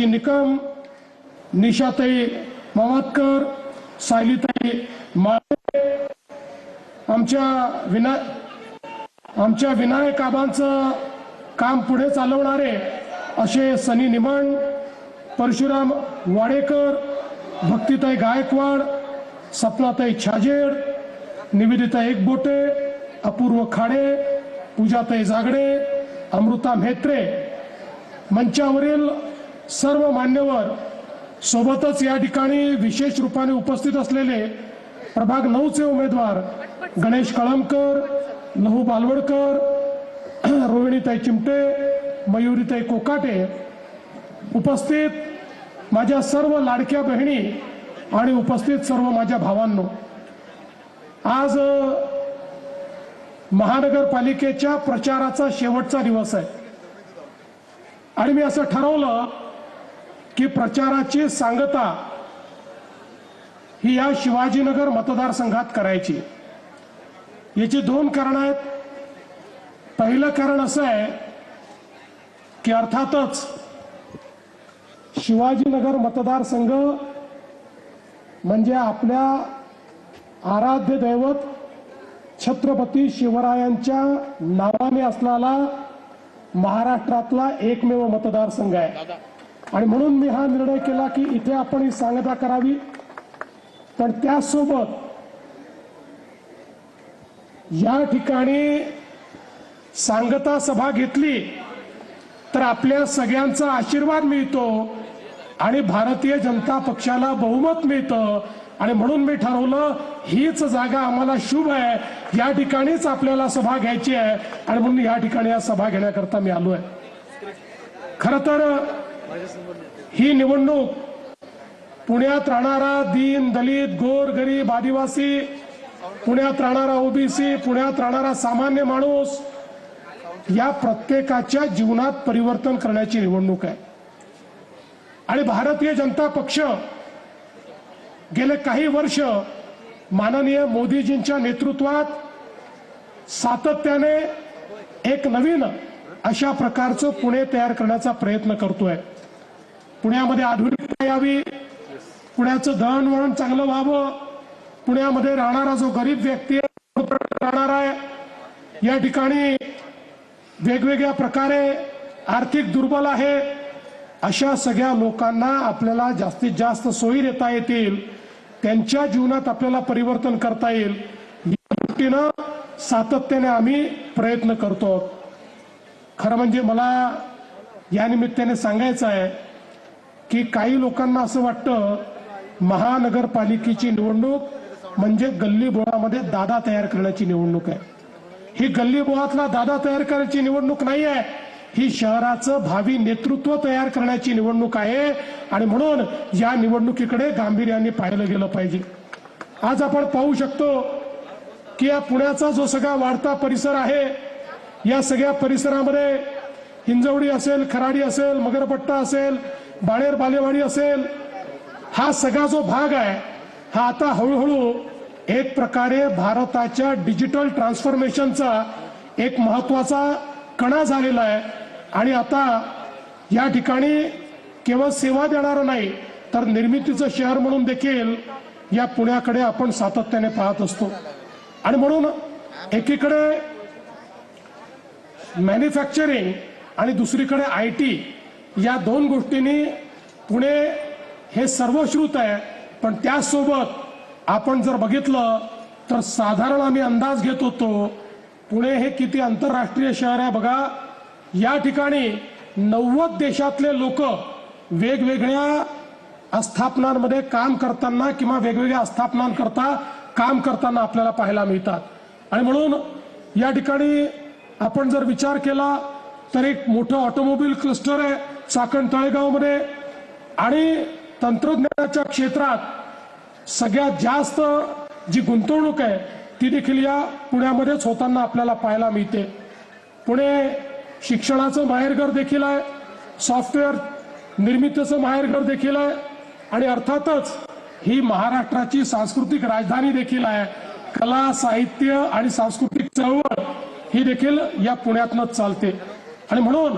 श्रीजी निकम, निशाताई मावातकर, सायलीताई माळे, आमच्या विनायक आबांचं काम पुढे चालवणारे असे सनी निमण, परशुराम वाडेकर, भक्तिताई गायकवाड, सपनाताई छाजेड, निवेदिता एकबोटे, अपूर्व खाडे, पूजाताई जागडे, अमृता म्हेत्रे, मंचावरील सर्व मान्यवर, सोबतच या ठिकाणी विशेष रूपाने उपस्थित असलेले प्रभाग 9 चे उमेदवार गणेश कळमकर, लहू बालवडकर, रोहिणीताई चिमटे, मयुरीताई कोकाटे, उपस्थित माझ्या सर्व लाडक्या बहिणी आणि उपस्थित सर्व माझ्या भावांनो, आज महानगरपालिकेच्या प्रचाराचा शेवटचा दिवस आहे आणि मी असं ठरवलं की प्रचाराची सांगता ही या शिवाजीनगर मतदारसंघात करायची। याची 2 कारण आहेत। पहिलं कारण असं आहे की अर्थातच शिवाजीनगर मतदारसंघ म्हणजे आपल्या आराध्य दैवत छत्रपती शिवरायांच्या नावाने असलेला महाराष्ट्रातला एकमेव मतदारसंघ आहे आणि म्हणून मी हा निर्णय केला की इथे आपण ही सांगता करावी। पण त्यासोबत या ठिकाणी सांगता सभा घेतली तर आपल्या सगळ्यांचा आशीर्वाद मिळतो आणि भारतीय जनता पक्षाला बहुमत मिळतं आणि म्हणून मी ठरवलं हीच जागा आम्हाला शुभ आहे, या ठिकाणीच आपल्याला सभा घ्यायची आहे आणि म्हणून या ठिकाणी या सभा घेण्याकरता मी आलो आहे। खरं तर ही निवडणूक पुण्यात राहणारा दीन दलित गोर गरीब आदिवासी, पुण्यात राहणारा ओबीसी, पुण्यात राहणारा सामान्य माणूस या प्रत्येकाच्या जीवनात परिवर्तन करण्याची निवडणूक आहे आणि भारतीय जनता पक्ष गेले काही वर्ष माननीय मोदीजींच्या नेतृत्वात सातत्याने एक नवीन अशा प्रकारचं पुणे तयार करण्याचा प्रयत्न करतोय। पुण्यामध्ये आधुनिकता यावी, पुण्याचं दळणवळण चांगलं व्हावं, पुण्यामध्ये राहणारा जो गरीब व्यक्ती राहणार आहे, या ठिकाणी वेगवेगळ्या प्रकारे आर्थिक दुर्बल आहे अशा सगळ्या लोकांना आपल्याला जास्तीत जास्त सोयी देता येतील, त्यांच्या जीवनात आपल्याला परिवर्तन करता येईल या दृष्टीनं सातत्याने आम्ही प्रयत्न करतो। खरं म्हणजे मला या निमित्ताने सांगायचं आहे की काही लोकांना असं वाटतं महानगरपालिकेची निवडणूक म्हणजे गल्लीबोळामध्ये दादा तयार करण्याची निवडणूक आहे। ही गल्लीबोळातला दादा तयार करायची निवडणूक नाही आहे, ही शहराचं भावी नेतृत्व तयार करण्याची निवडणूक आहे आणि म्हणून या निवडणुकीकडे गांभीर्याने पाहिलं गेलं पाहिजे। आज आपण पाहू शकतो की या पुण्याचा जो सगळा वाढता परिसर आहे, या सगळ्या परिसरामध्ये हिंजवडी असेल, खराडी असेल, मगरपट्टा असेल, बाणेर बालेवाडी असेल, हा सगळा जो भाग आहे हा आता हळूहळू एक प्रकारे भारताच्या डिजिटल ट्रान्सफॉर्मेशनचा एक महत्वाचा कणा झालेला आहे आणि आता या ठिकाणी केवळ सेवा देणारं नाही तर निर्मितीचं शहर म्हणून देखील या पुण्याकडे आपण सातत्याने पाहत असतो आणि म्हणून एकीकडे मॅन्युफॅक्चरिंग आणि दुसरीकडे IT या 2 गोष्टींनी पुणे हे सर्वश्रुत आहे। पण त्यासोबत आपण जर बघितलं तर साधारण आम्ही अंदाज घेत होतो पुणे हे किती आंतरराष्ट्रीय शहर आहे बघा। या ठिकाणी 90 देशातले लोक वेगवेगळ्या आस्थापनांमध्ये काम करताना किंवा वेगवेगळ्या आस्थापनांकरता काम करताना आपल्याला पाहायला मिळतात आणि म्हणून या ठिकाणी आपण जर विचार केला तर एक मोठं ऑटोमोबाईल क्लस्टर आहे चाकण तळेगावमध्ये आणि तंत्रज्ञानाच्या क्षेत्रात सगळ्यात जास्त जी गुंतवणूक आहे ती देखील या पुण्यामध्येच होताना आपल्याला पाहायला मिळते। पुणे शिक्षणाचं माहेरघर देखील आहे, सॉफ्टवेअर निर्मितीचं माहेरघर देखील आहे आणि अर्थातच ही महाराष्ट्राची सांस्कृतिक राजधानी देखील आहे। कला साहित्य आणि सांस्कृतिक चळवळ ही देखील या पुण्यातनच चालते आणि म्हणून